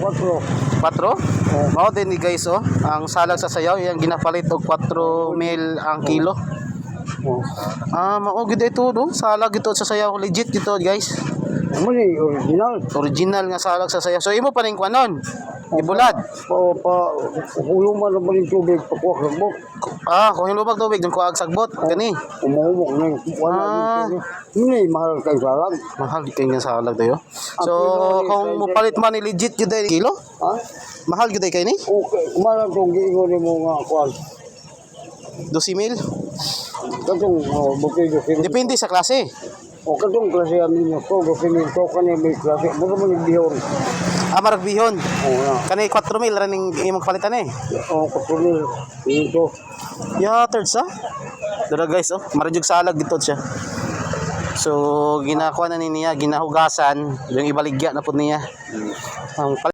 4? Mao din ni guys oh. Ang salag sa sayaw yang ginapalit og 4 mil ang kilo. Mao gid ito do. Salag ito sa sayaw, legit ito guys. Amo ni original. Original nga salag sa sayaw. So imo pa ning kuanon. Ibulad. Hulong man naman yung tubig pakuha sa bok. Kung hilubag tubig dun kuag sagbot kani. Umumok na yung hindi mahal kay salag. Mahal kay nga salag tayo. So kung mupalit man ni legit jud ay kilo? Mahal gid kay ni? Okay, kumalang tong giingon mo nga kuan. 12 mil. Katong bukid yung Depende sa klase. o katong klase amin yung to, to kani may klase. Mura man yung bihon. Marag bihon. Oo. Kani 4 mil ra ning imong palitan eh. Oo, kapulil. Ito. Ya, third sa. Dara guys oh, marajug salag dito siya. So ginakuha na niya, ginahugasan, yung ibaligya na pud niya. Ang